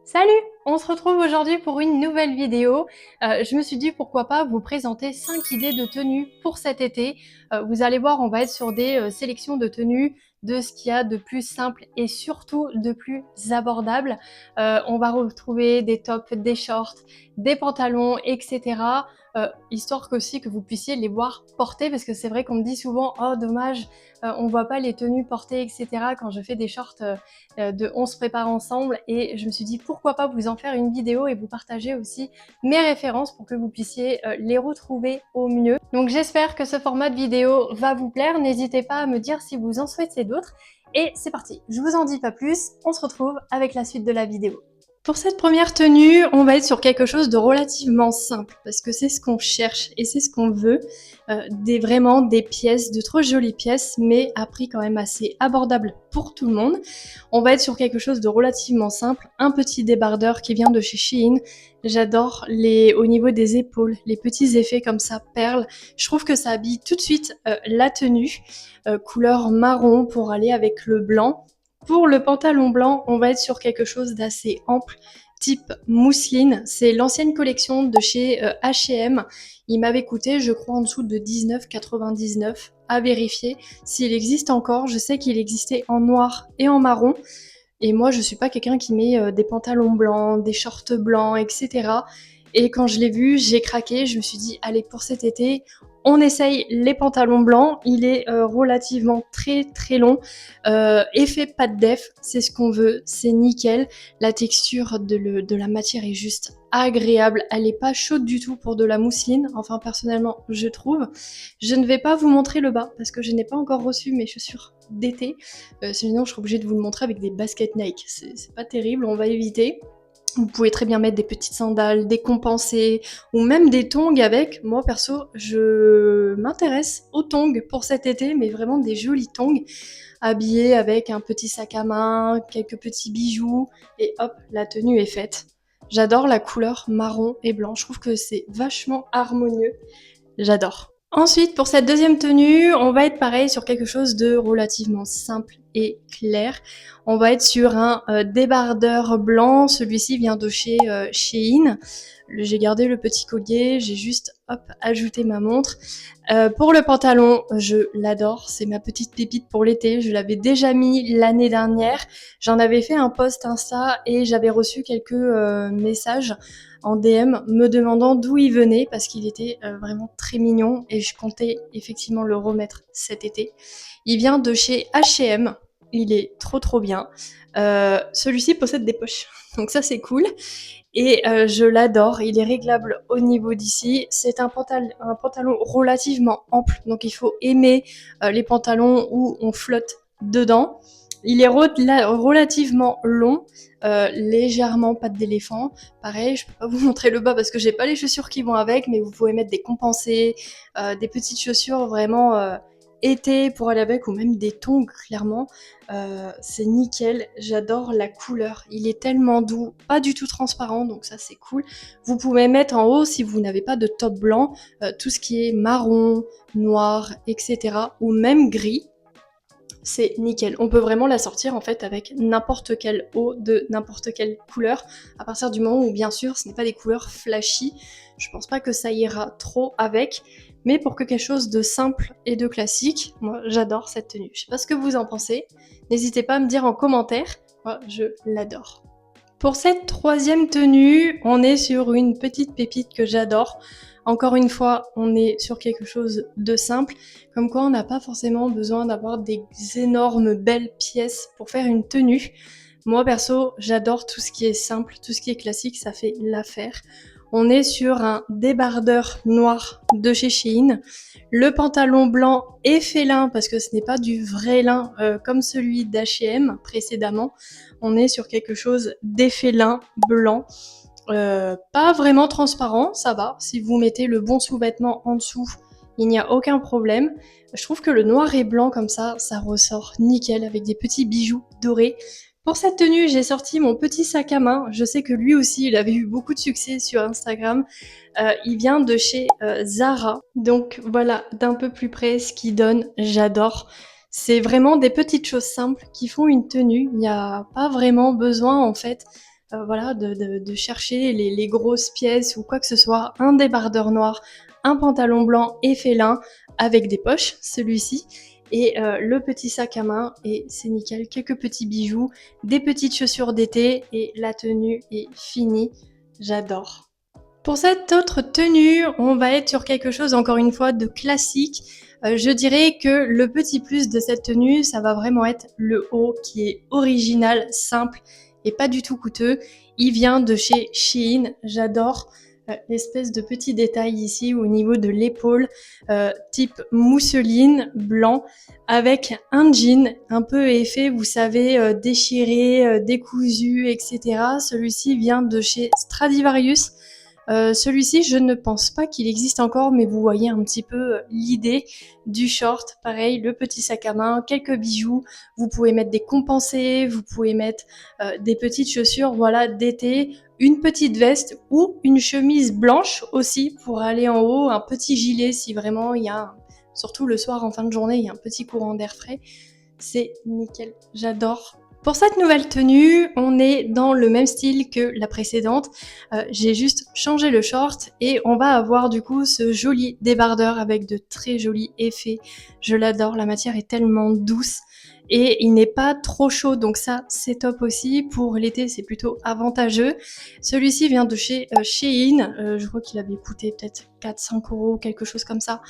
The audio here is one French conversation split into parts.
Salut! On se retrouve aujourd'hui pour une nouvelle vidéo. Je me suis dit pourquoi pas vous présenter 5 idées de tenues pour cet été. Vous allez voir, on va être sur des sélections de tenues de ce qu'il y a de plus simple et surtout de plus abordable. On va retrouver des tops, des shorts, des pantalons, etc. Histoire qu'aussi que vous puissiez les voir porter parce que c'est vrai qu'on me dit souvent «Oh dommage, on voit pas les tenues portées, etc.» quand je fais des shorts de On se prépare ensemble, et je me suis dit pourquoi pas vous en faire une vidéo et vous partager aussi mes références pour que vous puissiez les retrouver au mieux. Donc j'espère que ce format de vidéo va vous plaire, n'hésitez pas à me dire si vous en souhaitez d'autres, et c'est parti, je vous en dis pas plus, on se retrouve avec la suite de la vidéo. Pour cette première tenue, on va être sur quelque chose de relativement simple, parce que c'est ce qu'on cherche et c'est ce qu'on veut. Vraiment des pièces, de trop jolies pièces, mais à prix quand même assez abordable pour tout le monde. On va être sur quelque chose de relativement simple, un petit débardeur qui vient de chez Shein. J'adore au niveau des épaules, les petits effets comme ça, perles. Je trouve que ça habille tout de suite la tenue, couleur marron pour aller avec le blanc. Pour le pantalon blanc, on va être sur quelque chose d'assez ample, type mousseline. C'est l'ancienne collection de chez H&M. Il m'avait coûté, je crois, en dessous de 19,99 € à vérifier s'il existe encore. Je sais qu'il existait en noir et en marron. Et moi, je suis pas quelqu'un qui met des pantalons blancs, des shorts blancs, etc. Et quand je l'ai vu, j'ai craqué. Je me suis dit, allez, pour cet été, on essaye les pantalons blancs. Il est relativement très très long. Effet pas de def, c'est ce qu'on veut, c'est nickel. La texture de la matière est juste agréable. Elle est pas chaude du tout pour de la mousseline. Enfin, personnellement, je trouve. Je ne vais pas vous montrer le bas parce que je n'ai pas encore reçu mes chaussures d'été. Sinon, je serai obligée de vous le montrer avec des baskets Nike. C'est pas terrible, on va éviter. Vous pouvez très bien mettre des petites sandales, des compensés, ou même des tongs avec. Moi, perso, je m'intéresse aux tongs pour cet été, mais vraiment des jolis tongs, habillés avec un petit sac à main, quelques petits bijoux, et hop, la tenue est faite. J'adore la couleur marron et blanc, je trouve que c'est vachement harmonieux. J'adore. Ensuite, pour cette deuxième tenue, on va être pareil sur quelque chose de relativement simple et clair. On va être sur un débardeur blanc. Celui-ci vient de chez Shein. J'ai gardé le petit collier, j'ai juste ajouté ma montre. Pour le pantalon, je l'adore, c'est ma petite pépite pour l'été. Je l'avais déjà mis l'année dernière. J'en avais fait un post Insta et j'avais reçu quelques messages en DM me demandant d'où il venait parce qu'il était vraiment très mignon et je comptais effectivement le remettre cet été. Il vient de chez H&M, il est trop trop bien. Celui-ci possède des poches, donc ça c'est cool. Et je l'adore, il est réglable au niveau d'ici. C'est un pantalon relativement ample, donc il faut aimer les pantalons où on flotte dedans. Il est relativement long, légèrement patte d'éléphant. Pareil, je peux pas vous montrer le bas parce que j'ai pas les chaussures qui vont avec, mais vous pouvez mettre des compensés, des petites chaussures vraiment été pour aller avec, ou même des tongs clairement. C'est nickel, j'adore la couleur, il est tellement doux, pas du tout transparent, donc ça c'est cool. Vous pouvez mettre en haut, si vous n'avez pas de top blanc, tout ce qui est marron, noir, etc. ou même gris. C'est nickel. On peut vraiment la sortir en fait avec n'importe quel haut de n'importe quelle couleur, à partir du moment où bien sûr ce n'est pas des couleurs flashy. Je pense pas que ça ira trop avec, mais pour que quelque chose de simple et de classique, moi j'adore cette tenue. Je sais pas ce que vous en pensez, n'hésitez pas à me dire en commentaire, moi je l'adore. Pour cette troisième tenue, on est sur une petite pépite que j'adore. Encore une fois, on est sur quelque chose de simple, comme quoi on n'a pas forcément besoin d'avoir des énormes belles pièces pour faire une tenue. Moi perso, j'adore tout ce qui est simple, tout ce qui est classique, ça fait l'affaire. On est sur un débardeur noir de chez Shein. Le pantalon blanc est félin parce que ce n'est pas du vrai lin comme celui d'H&M précédemment. On est sur quelque chose d'effet lin blanc. Pas vraiment transparent, ça va. Si vous mettez le bon sous-vêtement en dessous, il n'y a aucun problème. Je trouve que le noir et blanc comme ça ressort nickel avec des petits bijoux dorés. Pour cette tenue, j'ai sorti mon petit sac à main. Je sais que lui aussi, il avait eu beaucoup de succès sur Instagram. Il vient de chez Zara. Donc voilà, d'un peu plus près, ce qu'il donne, j'adore. C'est vraiment des petites choses simples qui font une tenue. Il n'y a pas vraiment besoin en fait voilà, de chercher les grosses pièces ou quoi que ce soit, un débardeur noir, un pantalon blanc et félin avec des poches, celui-ci, et le petit sac à main, et c'est nickel. Quelques petits bijoux, des petites chaussures d'été, et la tenue est finie. J'adore. Pour cette autre tenue, on va être sur quelque chose encore une fois de classique. Je dirais que le petit plus de cette tenue, ça va vraiment être le haut qui est original, simple et pas du tout coûteux. Il vient de chez Shein, j'adore l'espèce de petit détail ici au niveau de l'épaule, type mousseline blanc avec un jean un peu effet, vous savez, déchiré, décousu, etc. Celui-ci vient de chez Stradivarius. Celui-ci, je ne pense pas qu'il existe encore, mais vous voyez un petit peu l'idée du short. Pareil, le petit sac à main, quelques bijoux. Vous pouvez mettre des compensés, vous pouvez mettre des petites chaussures, voilà, d'été, une petite veste ou une chemise blanche aussi pour aller en haut, un petit gilet si vraiment il y a, surtout le soir en fin de journée, il y a un petit courant d'air frais. C'est nickel, j'adore. Pour cette nouvelle tenue, on est dans le même style que la précédente. J'ai juste changé le short et on va avoir du coup ce joli débardeur avec de très jolis effets. Je l'adore, la matière est tellement douce et il n'est pas trop chaud, donc ça c'est top aussi. Pour l'été, c'est plutôt avantageux. Celui-ci vient de chez Shein. Je crois qu'il avait coûté peut-être 4-5 €, quelque chose comme ça.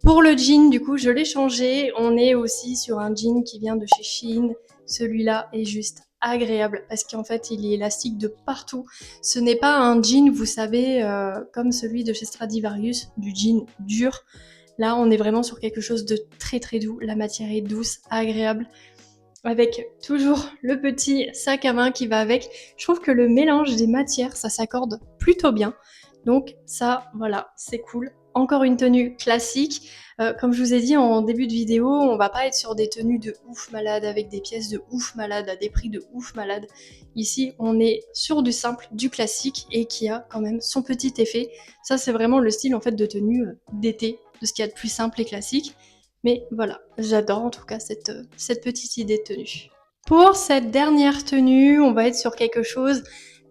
Pour le jean, du coup, je l'ai changé. On est aussi sur un jean qui vient de chez Shein. Celui-là est juste agréable parce qu'en fait, il est élastique de partout. Ce n'est pas un jean, vous savez, comme celui de chez Stradivarius, du jean dur. Là, on est vraiment sur quelque chose de très très doux. La matière est douce, agréable, avec toujours le petit sac à main qui va avec. Je trouve que le mélange des matières, ça s'accorde plutôt bien. Donc ça, voilà, c'est cool. Encore une tenue classique. Comme je vous ai dit en début de vidéo, on va pas être sur des tenues de ouf malade avec des pièces de ouf malade à des prix de ouf malade. Ici, on est sur du simple, du classique et qui a quand même son petit effet. Ça, c'est vraiment le style en fait de tenue d'été, de ce qu'il y a de plus simple et classique. Mais voilà, j'adore en tout cas cette petite idée de tenue. Pour cette dernière tenue, on va être sur quelque chose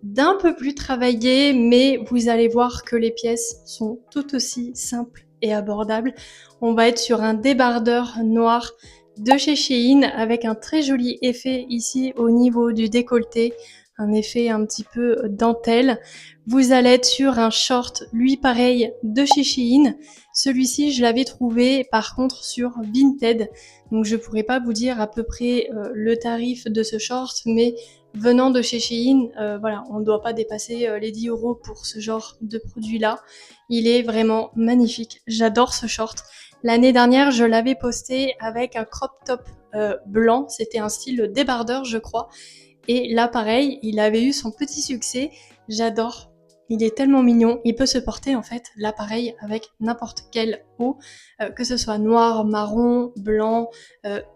d'un peu plus travaillé, mais vous allez voir que les pièces sont tout aussi simples et abordables. On va être sur un débardeur noir de chez Shein avec un très joli effet ici au niveau du décolleté, un effet un petit peu dentelle. Vous allez être sur un short, lui pareil, de chez Shein. Celui-ci, je l'avais trouvé par contre sur Vinted, donc je pourrais pas vous dire à peu près le tarif de ce short, mais venant de chez Shein, voilà, on ne doit pas dépasser les 10 € pour ce genre de produit-là. Il est vraiment magnifique, j'adore ce short. L'année dernière, je l'avais posté avec un crop top blanc, c'était un style débardeur je crois, et là pareil, il avait eu son petit succès, j'adore. Il est tellement mignon, il peut se porter en fait, là pareil, avec n'importe quelle peau, que ce soit noir, marron, blanc,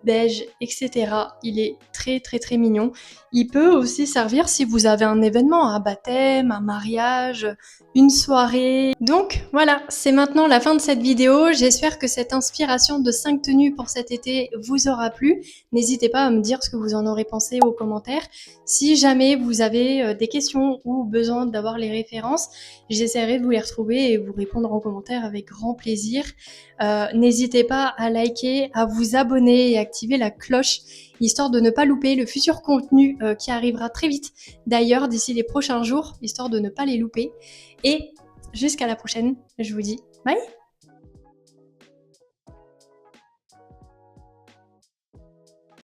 beige, etc. Il est très très très mignon. Il peut aussi servir si vous avez un événement, un baptême, un mariage, une soirée. Donc voilà, c'est maintenant la fin de cette vidéo. J'espère que cette inspiration de 5 tenues pour cet été vous aura plu. N'hésitez pas à me dire ce que vous en aurez pensé aux commentaires. Si jamais vous avez des questions ou besoin d'avoir les références, j'essaierai de vous les retrouver et vous répondre en commentaire avec grand plaisir. N'hésitez pas à liker, à vous abonner et activer la cloche, histoire de ne pas louper le futur contenu qui arrivera très vite, d'ailleurs d'ici les prochains jours, histoire de ne pas les louper. Et jusqu'à la prochaine, je vous dis bye!